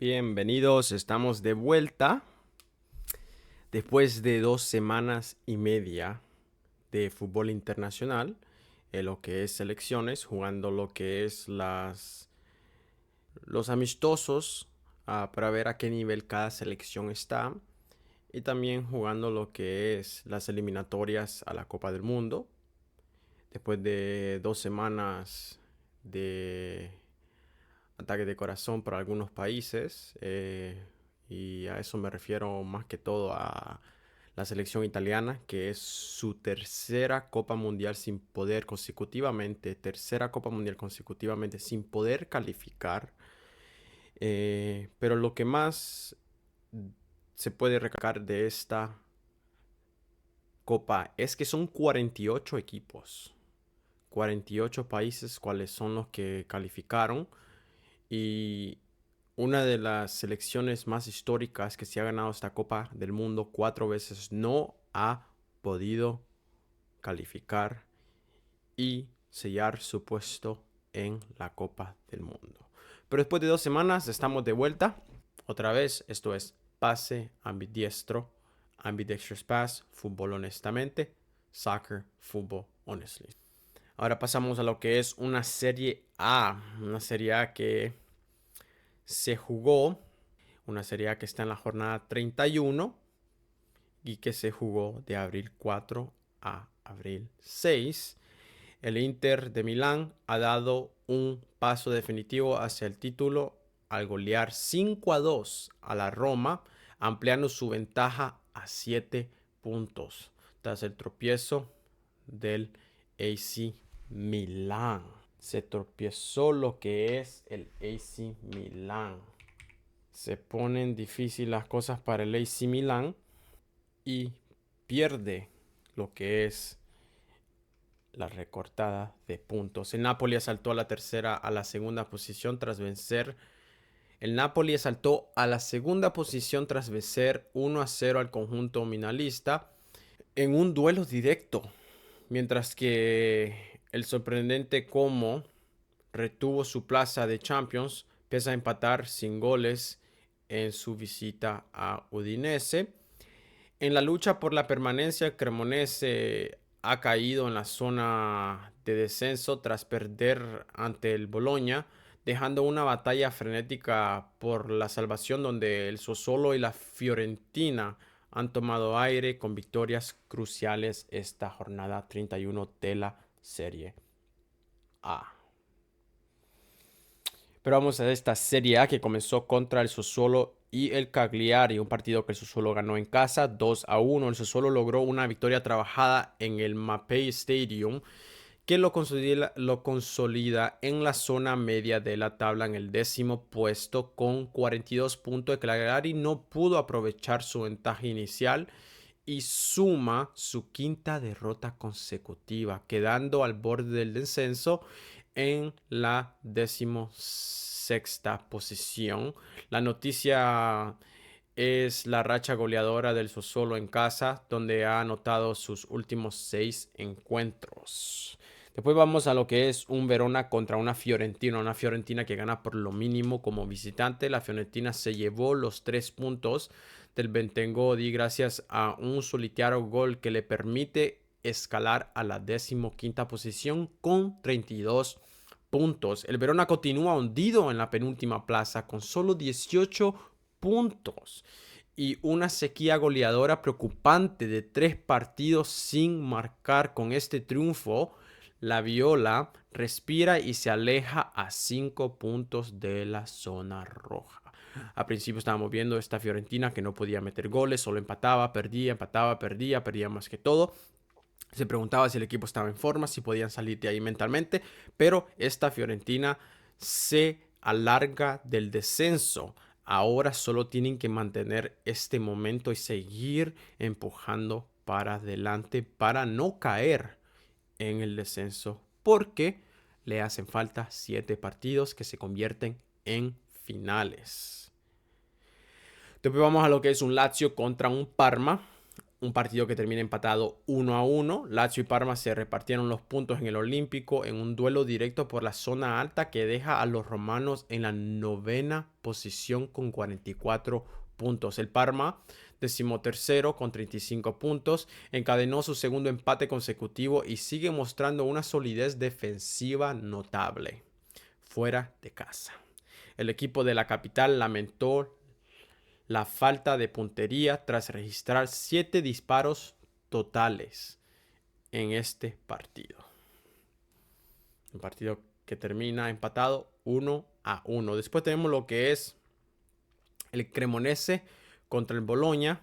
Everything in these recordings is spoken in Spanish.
Bienvenidos, estamos de vuelta después de 2 semanas y media de fútbol internacional, en lo que es selecciones, jugando lo que es los amistosos para ver a qué nivel cada selección está y también jugando lo que es las eliminatorias a la Copa del Mundo. Después de 2 semanas de ataque de corazón para algunos países, y a eso me refiero más que todo a la selección italiana, que es su tercera Copa Mundial tercera Copa Mundial consecutivamente sin poder calificar. Pero lo que más se puede recalcar de esta Copa es que son 48 equipos, 48 países cuáles son los que calificaron. Y una de las selecciones más históricas que se ha ganado esta Copa del Mundo 4 veces no ha podido calificar y sellar su puesto en la Copa del Mundo. Pero después de 2 semanas estamos de vuelta. Otra vez, esto es Pase Ambidiestro, Ambidextrous Pass, Fútbol Honestamente, Soccer, Fútbol Honestly. Ahora pasamos a lo que es una Serie A que se jugó, una Serie A que está en la jornada 31 y que se jugó de abril 4 a abril 6. El Inter de Milán ha dado un paso definitivo hacia el título al golear 5-2 a la Roma, ampliando su ventaja a 7 puntos tras el tropiezo del AC Milán. Se tropiezó lo que es el AC Milán. Se ponen difíciles las cosas para el AC Milán y pierde lo que es la recortada de puntos. El Napoli asaltó a la segunda posición tras vencer. El Napoli asaltó a la segunda posición tras vencer 1-0 al conjunto minalista en un duelo directo, mientras que el sorprendente Como retuvo su plaza de Champions pese a empatar sin goles en su visita a Udinese. En la lucha por la permanencia, Cremonese ha caído en la zona de descenso tras perder ante el Bologna, dejando una batalla frenética por la salvación donde el Sassuolo y la Fiorentina han tomado aire con victorias cruciales esta jornada 31 de la Serie A. Pero vamos a esta Serie A que comenzó contra el Sassuolo y el Cagliari, un partido que el Sassuolo ganó en casa 2-1. El Sassuolo logró una victoria trabajada en el Mapei Stadium que lo consolida en la zona media de la tabla en el 10º puesto con 42 puntos. El Cagliari no pudo aprovechar su ventaja inicial y suma su quinta derrota consecutiva, quedando al borde del descenso en la 16ª posición. La noticia es la racha goleadora del Sassuolo en casa, donde ha anotado sus últimos 6 encuentros. Después vamos a lo que es un Verona contra una Fiorentina que gana por lo mínimo como visitante. La Fiorentina se llevó los 3 puntos del Bentengodi gracias a un solitario gol que le permite escalar a la 15ª posición con 32 puntos. El Verona continúa hundido en la penúltima plaza con solo 18 puntos y una sequía goleadora preocupante de 3 partidos sin marcar. Con este triunfo, la Viola respira y se aleja a 5 puntos de la zona roja. Al principio estábamos viendo esta Fiorentina que no podía meter goles, solo empataba, perdía, perdía más que todo. Se preguntaba si el equipo estaba en forma, si podían salir de ahí mentalmente, pero esta Fiorentina se alarga del descenso. Ahora solo tienen que mantener este momento y seguir empujando para adelante para no caer en el descenso, porque le hacen falta 7 partidos que se convierten en finales. Después vamos a lo que es un Lazio contra un Parma. un partido que termina empatado 1-1. Lazio y Parma se repartieron los puntos en el Olímpico en un duelo directo por la zona alta que deja a los romanos en la 9ª posición con 44 puntos. El Parma, 13º con 35 puntos, encadenó su segundo empate consecutivo y sigue mostrando una solidez defensiva notable fuera de casa. El equipo de la capital lamentó la falta de puntería tras registrar 7 disparos totales en este partido. Un partido que termina empatado 1-1. Después tenemos lo que es el Cremonese contra el Bologna.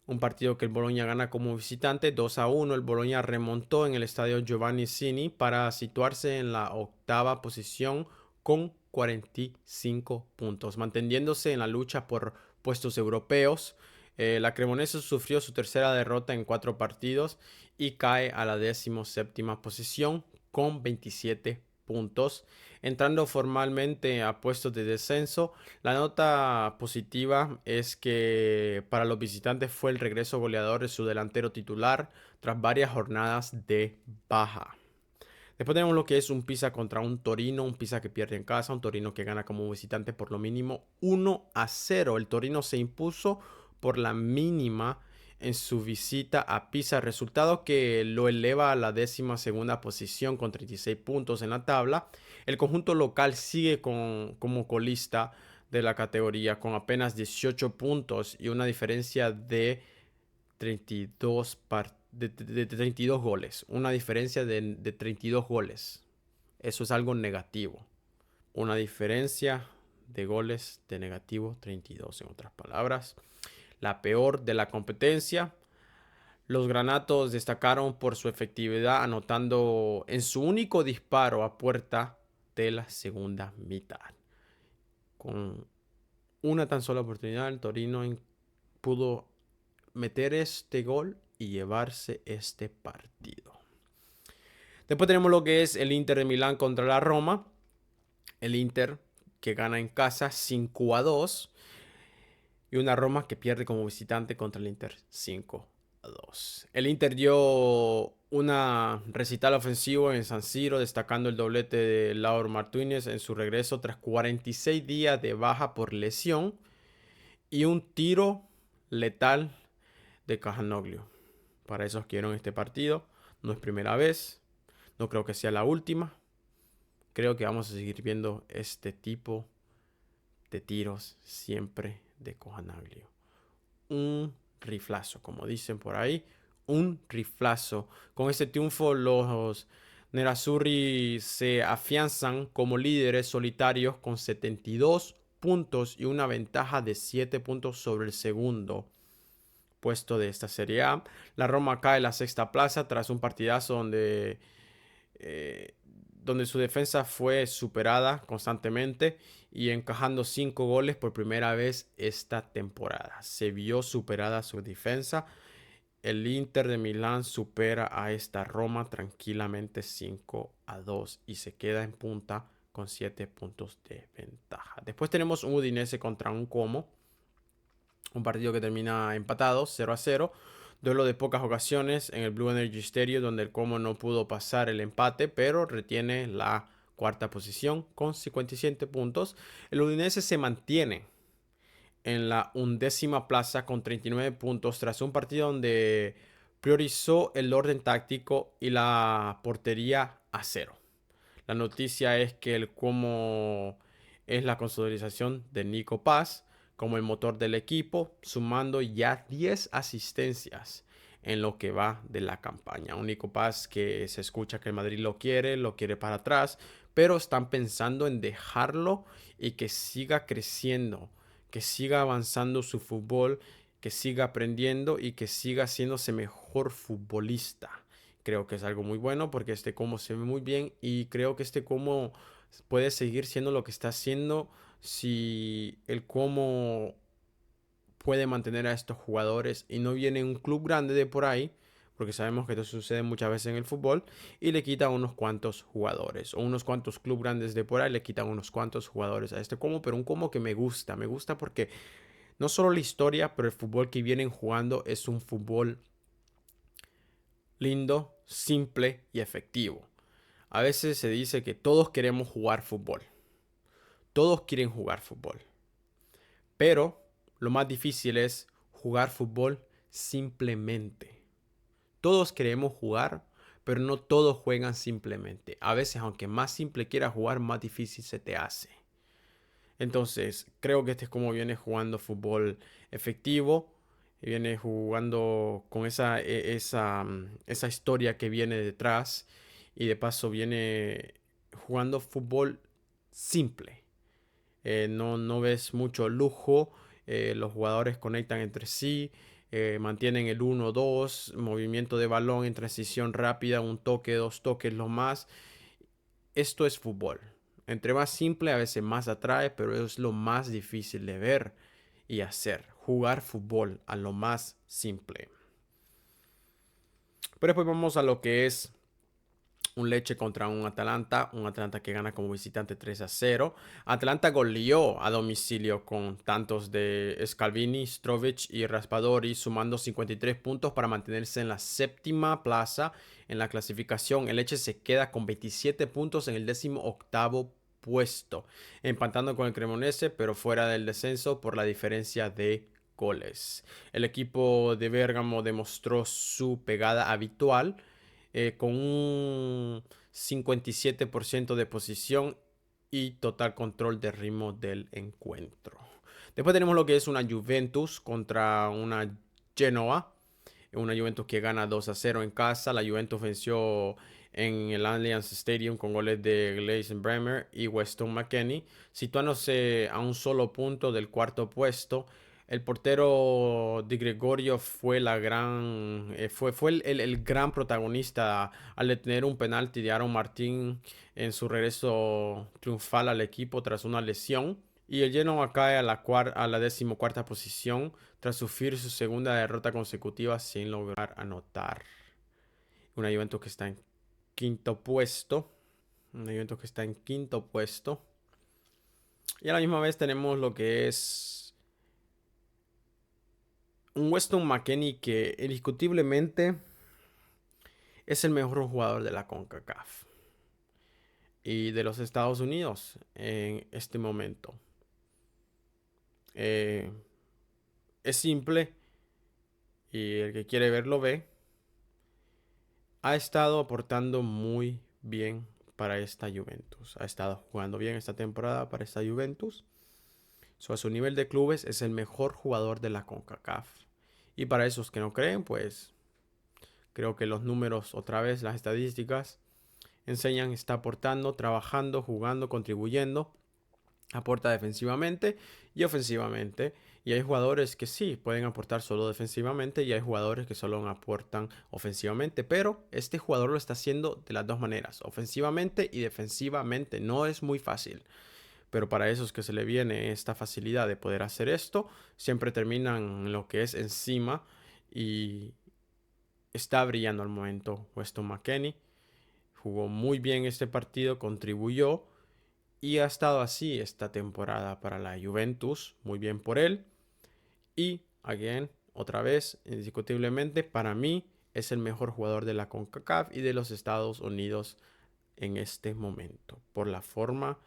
Un partido que el Bologna gana como visitante 2-1. El Bologna remontó en el estadio Giovanni Sini para situarse en la 8ª posición con 45 puntos, manteniéndose en la lucha por puestos europeos. La Cremonese sufrió su tercera derrota en 4 partidos y cae a la 17ª posición con 27 puntos, entrando formalmente a puestos de descenso. La nota positiva es que para los visitantes fue el regreso goleador de su delantero titular tras varias jornadas de baja. Después tenemos lo que es un Pisa contra un Torino, un Pisa que pierde en casa, un Torino que gana como visitante por lo mínimo 1-0. El Torino se impuso por la mínima en su visita a Pisa, resultado que lo eleva a la 12ª posición con 36 puntos en la tabla. El conjunto local sigue como colista de la categoría con apenas 18 puntos y una diferencia de 32 goles. Una diferencia de 32 goles. Eso es algo negativo. Una diferencia de goles de negativo 32, en otras palabras. La peor de la competencia. Los granatos destacaron por su efectividad, anotando en su único disparo a puerta de la segunda mitad. Con una tan sola oportunidad, el Torino pudo meter este gol y llevarse este partido. Después tenemos lo que es el Inter de Milán contra la Roma. El Inter que gana en casa 5-2 y una Roma que pierde como visitante contra el Inter 5-2. El Inter dio una recital ofensivo en San Siro, destacando el doblete de Lautaro Martínez en su regreso tras 46 días de baja por lesión y un tiro letal de Calhanoglu. Para esos que vieron este partido, no es primera vez, no creo que sea la última. Creo que vamos a seguir viendo este tipo de tiros siempre de Calhanoglu. Un riflazo, como dicen por ahí, un riflazo. Con este triunfo los Nerazzurri se afianzan como líderes solitarios con 72 puntos y una ventaja de 7 puntos sobre el segundo puesto de esta Serie A. La Roma cae en la 6ª plaza tras un partidazo donde su defensa fue superada constantemente y encajando 5 goles por primera vez esta temporada. Se vio superada su defensa. El Inter de Milán supera a esta Roma tranquilamente 5-2 y se queda en punta con 7 puntos de ventaja. Después tenemos un Udinese contra un Como. Un partido que termina empatado, 0-0. Duelo de pocas ocasiones en el Blue Energy Stadium, donde el Como no pudo pasar el empate, pero retiene la 4ª posición con 57 puntos. El Udinese se mantiene en la 11ª plaza con 39 puntos tras un partido donde priorizó el orden táctico y la portería a 0. La noticia es que el Como es la consolidación de Nico Paz como el motor del equipo, sumando ya 10 asistencias en lo que va de la campaña. Un Nico Paz que se escucha que el Madrid lo quiere para atrás, pero están pensando en dejarlo y que siga creciendo, que siga avanzando su fútbol, que siga aprendiendo y que siga haciéndose mejor futbolista. Creo que es algo muy bueno porque este Como se ve muy bien y creo que este Como puede seguir siendo lo que está haciendo si el Como puede mantener a estos jugadores y no viene un club grande de por ahí, porque sabemos que esto sucede muchas veces en el fútbol, y le quitan unos cuantos jugadores, o unos cuantos club grandes de por ahí le quitan unos cuantos jugadores a este Como, pero un Como que me gusta porque no solo la historia, pero el fútbol que vienen jugando es un fútbol lindo, simple y efectivo. A veces se dice que todos queremos jugar fútbol. Todos quieren jugar fútbol. Pero lo más difícil es jugar fútbol simplemente. Todos queremos jugar, pero no todos juegan simplemente. A veces, aunque más simple quieras jugar, más difícil se te hace. Entonces, creo que este es como viene jugando fútbol efectivo. Viene jugando con esa historia que viene detrás. Y de paso viene jugando fútbol simple. No ves mucho lujo. Los jugadores conectan entre sí. Mantienen el 1-2, movimiento de balón en transición rápida, un toque, dos toques, lo más. Esto es fútbol. Entre más simple, a veces más atrae, pero es lo más difícil de ver y hacer. Jugar fútbol a lo más simple. Pero después vamos a lo que es un Lecce contra un Atalanta que gana como visitante 3-0. Atalanta goleó a domicilio con tantos de Scalvini, Strovic y Raspadori, sumando 53 puntos para mantenerse en la séptima plaza en la clasificación. El Lecce se queda con 27 puntos en el 18º puesto, empatando con el Cremonese, pero fuera del descenso por la diferencia de goles. El equipo de Bérgamo demostró su pegada habitual, con un 57% de posición y total control de ritmo del encuentro. Después tenemos lo que es una Juventus contra una Genoa. Una Juventus que gana 2-0 en casa. La Juventus venció en el Allianz Stadium con goles de Gleison Bremer y Weston McKennie, situándose a un solo punto del cuarto puesto. El portero Di Gregorio fue el gran protagonista al detener un penalti de Aaron Martín en su regreso triunfal al equipo tras una lesión. Y el Genoa cae a la 14ª posición tras sufrir su segunda derrota consecutiva sin lograr anotar. Una Juventus que está en quinto puesto. Una Juventus que está en quinto puesto. Y a la misma vez tenemos lo que es un Weston McKennie que indiscutiblemente es el mejor jugador de la CONCACAF y de los Estados Unidos en este momento. Es simple y el que quiere verlo ve. Ha estado aportando muy bien para esta Juventus. Ha estado jugando bien esta temporada para esta Juventus. A su nivel de clubes es el mejor jugador de la CONCACAF. Y para esos que no creen, pues creo que los números, otra vez las estadísticas, enseñan, está aportando, trabajando, jugando, contribuyendo. Aporta defensivamente y ofensivamente. Y hay jugadores que sí pueden aportar solo defensivamente y hay jugadores que solo aportan ofensivamente. Pero este jugador lo está haciendo de las dos maneras, ofensivamente y defensivamente. No es muy fácil. Pero para esos que se le viene esta facilidad de poder hacer esto, siempre terminan en lo que es encima y está brillando al momento Weston McKennie. Jugó muy bien este partido, contribuyó y ha estado así esta temporada para la Juventus. Muy bien por él. Y, again, otra vez, indiscutiblemente, para mí es el mejor jugador de la CONCACAF y de los Estados Unidos en este momento, por la forma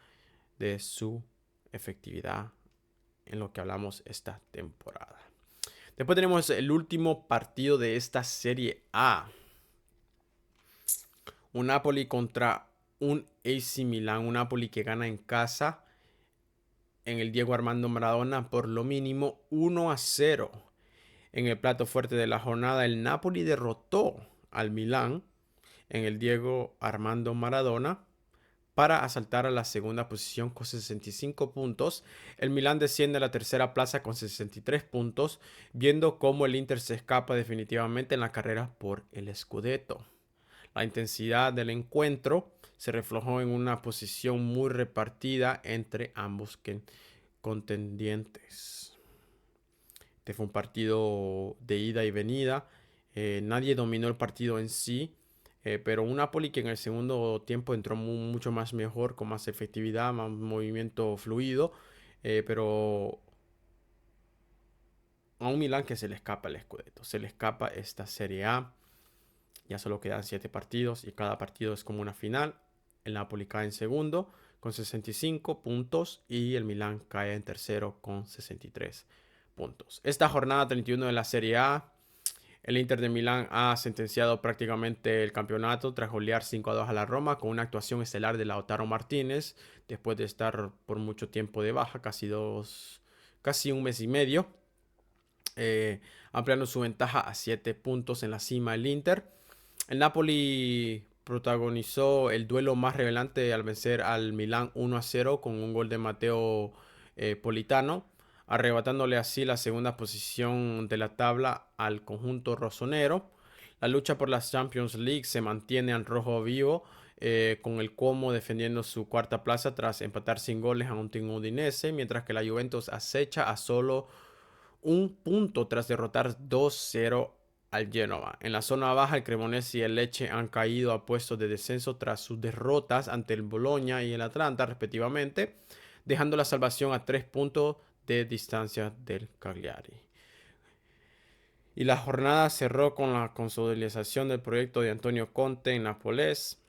de su efectividad en lo que hablamos esta temporada. Después tenemos el último partido de esta Serie A. Un Napoli contra un AC Milan. Un Napoli que gana en casa en el Diego Armando Maradona por lo mínimo 1-0. En el plato fuerte de la jornada, el Napoli derrotó al Milan en el Diego Armando Maradona para asaltar a la segunda posición con 65 puntos. El Milan desciende a la tercera plaza con 63 puntos, viendo cómo el Inter se escapa definitivamente en la carrera por el Scudetto. La intensidad del encuentro se reflejó en una posición muy repartida entre ambos contendientes. Este fue un partido de ida y venida. Nadie dominó el partido en sí. Pero un Napoli que en el segundo tiempo entró mucho más mejor, con más efectividad, más movimiento fluido. Pero a un Milán que se le escapa el Scudetto, se le escapa esta Serie A. Ya solo quedan 7 partidos y cada partido es como una final. El Napoli cae en segundo con 65 puntos y el Milán cae en tercero con 63 puntos. Esta jornada 31 de la Serie A, el Inter de Milán ha sentenciado prácticamente el campeonato tras golear 5-2 a la Roma con una actuación estelar de Lautaro Martínez después de estar por mucho tiempo de baja, casi un mes y medio, ampliando su ventaja a 7 puntos en la cima del Inter. El Napoli protagonizó el duelo más revelante al vencer al Milán 1-0 con un gol de Matteo Politano, arrebatándole así la segunda posición de la tabla al conjunto rosonero. La lucha por las Champions League se mantiene en rojo vivo, con el Como defendiendo su cuarta plaza tras empatar sin goles a un Team Udinese, mientras que la Juventus acecha a solo un punto tras derrotar 2-0 al Génova. En la zona baja, el Cremonese y el Lecce han caído a puestos de descenso tras sus derrotas ante el Bologna y el Atlanta, respectivamente, dejando la salvación a 3 puntos de distancia del Cagliari. Y la jornada cerró con la consolidación del proyecto de Antonio Conte en Nápoles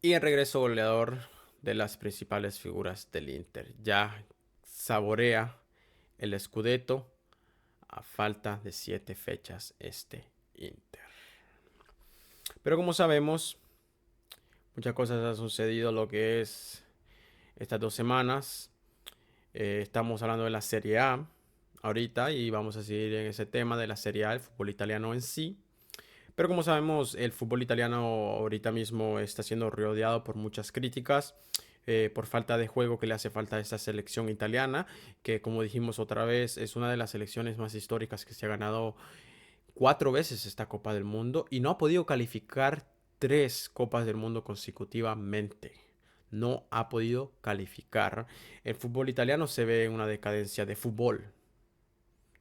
y el regreso goleador de las principales figuras del Inter. Ya saborea el Scudetto a falta de 7 fechas este Inter. Pero como sabemos, muchas cosas han sucedido lo que es estas 2 semanas. Estamos hablando de la Serie A ahorita y vamos a seguir en ese tema de la Serie A, el fútbol italiano en sí. Pero como sabemos, el fútbol italiano ahorita mismo está siendo rodeado por muchas críticas, por falta de juego que le hace falta a esta selección italiana, que como dijimos otra vez, es una de las selecciones más históricas que se ha ganado 4 veces esta Copa del Mundo y no ha podido calificar 3 Copas del Mundo consecutivamente. No ha podido calificar. El fútbol italiano se ve en una decadencia de fútbol,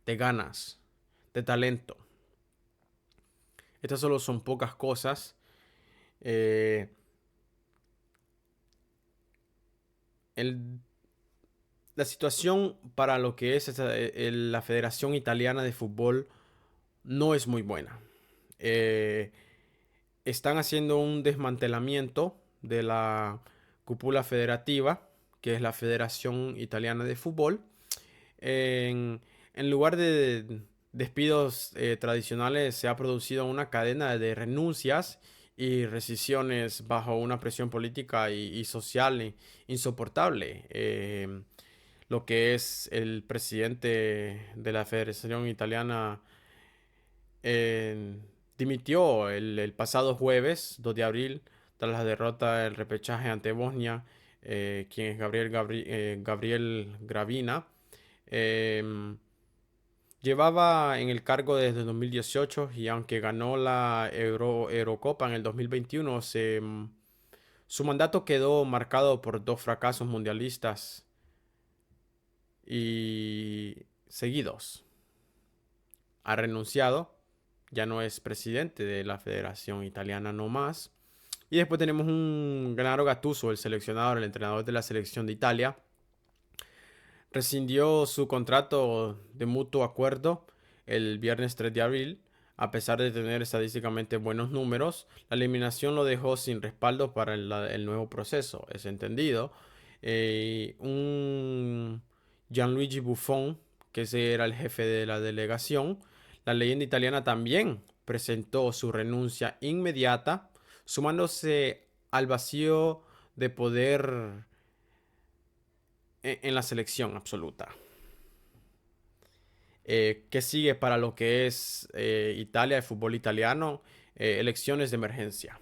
de ganas, de talento. Estas solo son pocas cosas. Eh, el, la situación para lo que es la Federación Italiana de Fútbol no es muy buena. Están haciendo un desmantelamiento de la cúpula federativa, que es la Federación Italiana de Fútbol. En lugar de despidos tradicionales, se ha producido una cadena de renuncias y rescisiones bajo una presión política y social insoportable. Lo que es el presidente de la Federación Italiana eh, dimitió el pasado jueves 2 de abril tras la derrota del repechaje ante Bosnia, quien es Gabriel Gravina. Em, Llevaba en el cargo desde 2018 y aunque ganó la Eurocopa en el 2021, su mandato quedó marcado por 2 fracasos mundialistas y seguidos. Ha renunciado, ya no es presidente de la Federación Italiana no más. Y después tenemos un Gennaro Gattuso, el seleccionador, el entrenador de la selección de Italia. Rescindió su contrato de mutuo acuerdo el viernes 3 de abril. A pesar de tener estadísticamente buenos números, la eliminación lo dejó sin respaldo para el nuevo proceso, es entendido. Un Gianluigi Buffon, que ese era el jefe de la delegación, la leyenda italiana también presentó su renuncia inmediata, sumándose al vacío de poder en la selección absoluta. ¿Qué sigue para lo que es Italia, el fútbol italiano? Elecciones de emergencia.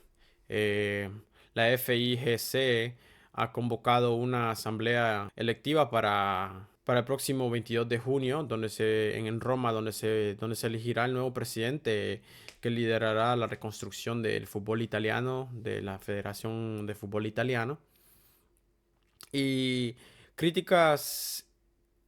Eh, la FIGC ha convocado una asamblea electiva para el próximo 22 de junio, en Roma, donde se elegirá el nuevo presidente que liderará la reconstrucción del fútbol italiano, de la Federación de Fútbol Italiano. Y críticas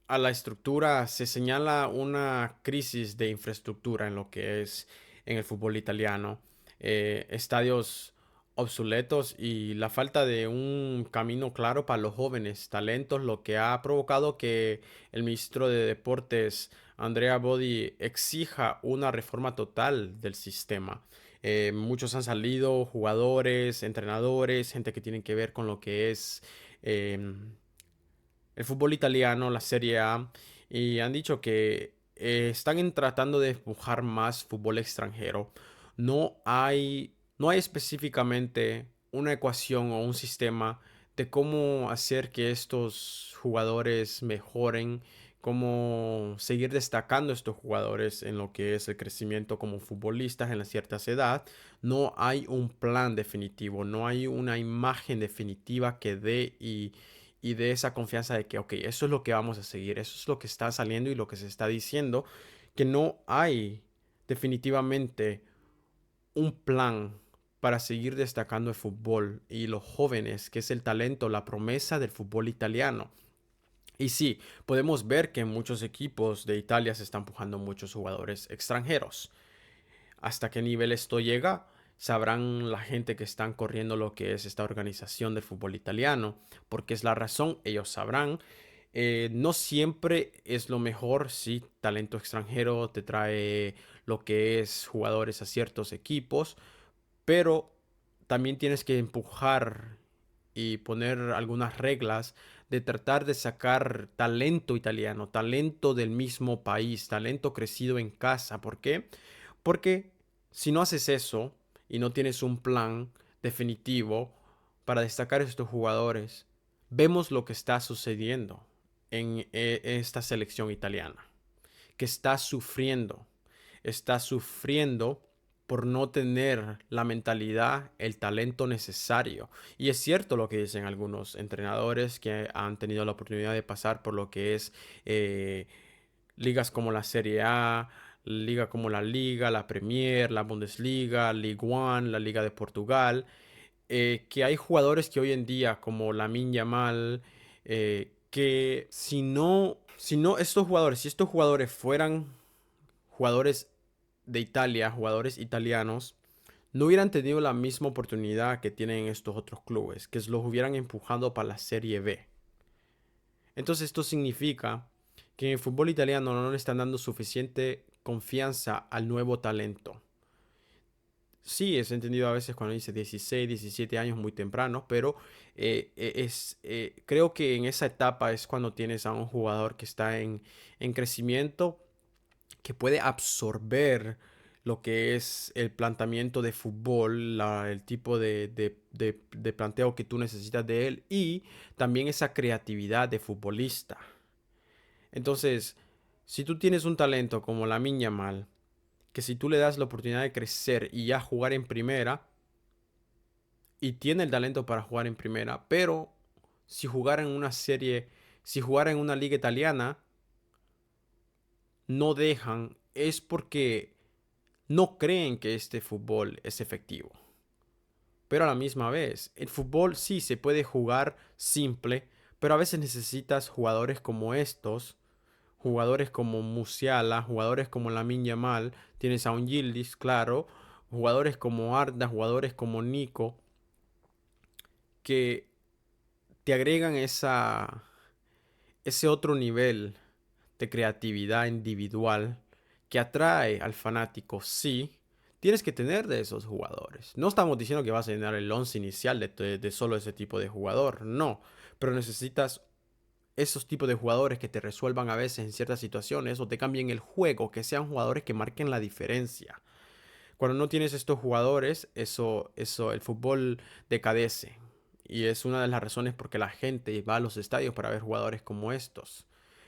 a la estructura, se señala una crisis de infraestructura en lo que es en el fútbol italiano, estadios obsoletos y la falta de un camino claro para los jóvenes talentos, lo que ha provocado que el ministro de Deportes Andrea Bodi exija una reforma total del sistema. Muchos han salido, jugadores, entrenadores, gente que tiene que ver con lo que es em, el fútbol italiano, la Serie A, y han dicho que están tratando de empujar más fútbol extranjero. No hay específicamente una ecuación o un sistema de cómo hacer que estos jugadores mejoren, cómo seguir destacando a estos jugadores en lo que es el crecimiento como futbolistas en las ciertas edad. No hay un plan definitivo, no hay una imagen definitiva que dé y de esa confianza de que, ok, eso es lo que vamos a seguir, eso es lo que está saliendo y lo que se está diciendo, que no hay definitivamente un plan para seguir destacando el fútbol y los jóvenes, que es el talento, la promesa del fútbol italiano. Y sí, podemos ver que en muchos equipos de Italia se están empujando muchos jugadores extranjeros. Hasta qué nivel esto llega, sabrán la gente que están corriendo lo que es esta organización del fútbol italiano, porque es la razón, ellos sabrán. No siempre es lo mejor si talento extranjero te trae lo que es jugadores a ciertos equipos, pero también tienes que empujar y poner algunas reglas de tratar de sacar talento italiano, talento del mismo país, talento crecido en casa. ¿Por qué? Porque si no haces eso y no tienes un plan definitivo para destacar a estos jugadores, vemos lo que está sucediendo en esta selección italiana, que está sufriendo por no tener la mentalidad, el talento necesario. Y es cierto lo que dicen algunos entrenadores que han tenido la oportunidad de pasar por lo que es eh, ligas como la Serie A, liga como la Liga, la Premier, la Bundesliga, Ligue 1, la Liga de Portugal, que hay jugadores que hoy en día, como Lamine Yamal, que si no si estos jugadores fueran jugadores de Italia, jugadores italianos, no hubieran tenido la misma oportunidad que tienen estos otros clubes, que los hubieran empujado para la Serie B. Entonces esto significa que en el fútbol italiano no le están dando suficiente confianza al nuevo talento. Sí, es entendido a veces cuando dice 16, 17 años muy temprano, pero creo que en esa etapa es cuando tienes a un jugador que está en crecimiento, que puede absorber lo que es el planteamiento de fútbol, el tipo de planteo que tú necesitas de él y también esa creatividad de futbolista. Entonces, si tú tienes un talento como la Yamal, que si tú le das la oportunidad de crecer y ya jugar en primera, y tiene el talento para jugar en primera, pero si jugara en una serie, si jugara en una liga italiana, no dejan, es porque no creen que este fútbol es efectivo. Pero a la misma vez, el fútbol sí se puede jugar simple, pero a veces necesitas jugadores como estos, jugadores como Musiala, jugadores como Lamine Yamal, tienes a un Yildiz, claro, jugadores como Arda, jugadores como Nico, que te agregan ese otro nivel de creatividad individual que atrae al fanático, sí, tienes que tener de esos jugadores. No estamos diciendo que vas a llenar el once inicial de solo ese tipo de jugador, no, pero necesitas esos tipos de jugadores que te resuelvan a veces en ciertas situaciones o te cambien el juego, que sean jugadores que marquen la diferencia. Cuando no tienes estos jugadores, el fútbol decadece. Y es una de las razones por qué la gente va a los estadios para ver jugadores como estos.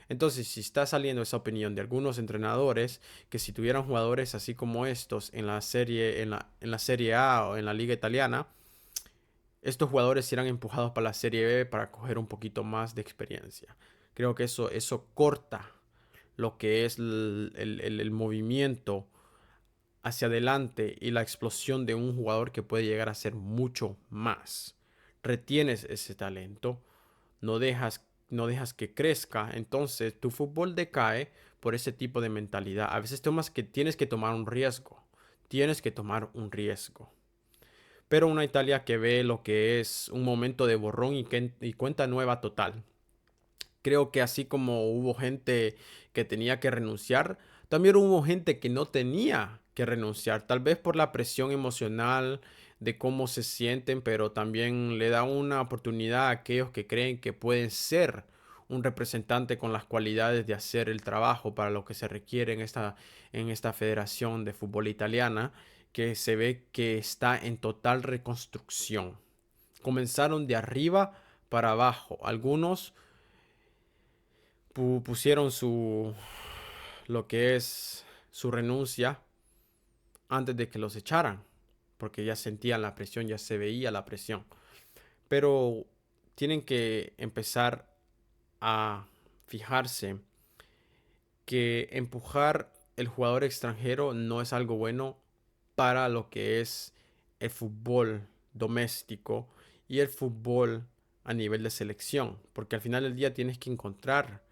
Entonces, si está saliendo esa opinión de algunos entrenadores que si tuvieran jugadores así como estos en la serie A o en la liga italiana, estos jugadores serán empujados para la serie B para coger un poquito más de experiencia. Creo que eso corta lo que es el movimiento hacia adelante y la explosión de un jugador que puede llegar a ser mucho más. Retienes ese talento, no dejas que crezca, entonces tu fútbol decae por ese tipo de mentalidad. A veces tienes que tomar un riesgo, tienes que tomar un riesgo. Pero una Italia que ve lo que es un momento de borrón y cuenta nueva total, Creo que así como hubo gente que tenía que renunciar, también hubo gente que no tenía que renunciar, tal vez por la presión emocional de cómo se sienten, pero también le da una oportunidad a aquellos que creen que pueden ser un representante con las cualidades de hacer el trabajo para lo que se requiere en esta Federación de Fútbol Italiana, que se ve que está en total reconstrucción. Comenzaron de arriba para abajo. Algunos pusieron lo que es su renuncia antes de que los echaran, porque ya sentían la presión, ya se veía la presión. Pero tienen que empezar a fijarse que empujar el jugador extranjero no es algo bueno para lo que es el fútbol doméstico y el fútbol a nivel de selección, porque al final del día tienes que encontrar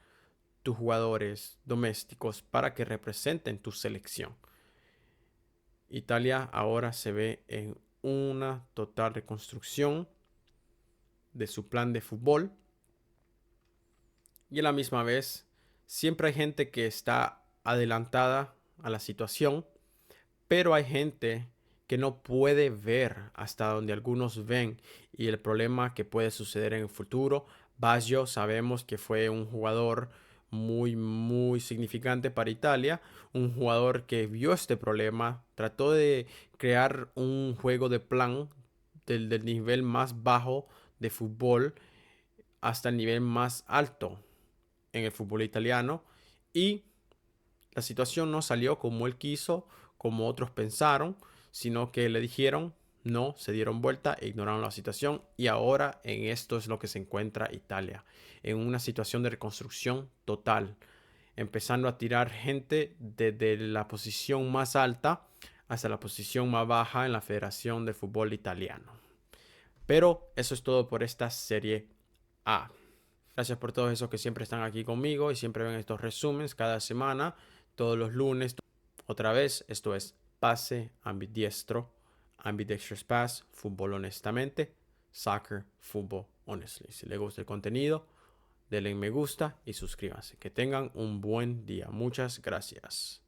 tus jugadores domésticos para que representen tu selección. Italia ahora se ve en una total reconstrucción de su plan de fútbol y a la misma vez siempre hay gente que está adelantada a la situación, pero hay gente que no puede ver hasta donde algunos ven y el problema que puede suceder en el futuro. Baggio sabemos que fue un jugador muy significante para Italia, un jugador que vio este problema, trató de crear un juego de plan del nivel más bajo de fútbol hasta el nivel más alto en el fútbol italiano y la situación no salió como él quiso, como otros pensaron, sino que le dijeron no, se dieron vuelta e ignoraron la situación y ahora en esto es lo que se encuentra Italia, en una situación de reconstrucción total, empezando a tirar gente desde la posición más alta hasta la posición más baja en la Federación de Fútbol Italiano. Pero eso es todo por esta serie A. Gracias por todos esos que siempre están aquí conmigo y siempre ven estos resúmenes cada semana, todos los lunes. Otra vez, esto es Pase Ambidiestro, Ambidextrous Pass, Fútbol Honestamente, Soccer, Football Honestly. Si les gusta el contenido, denle me gusta y suscríbanse. Que tengan un buen día. Muchas gracias.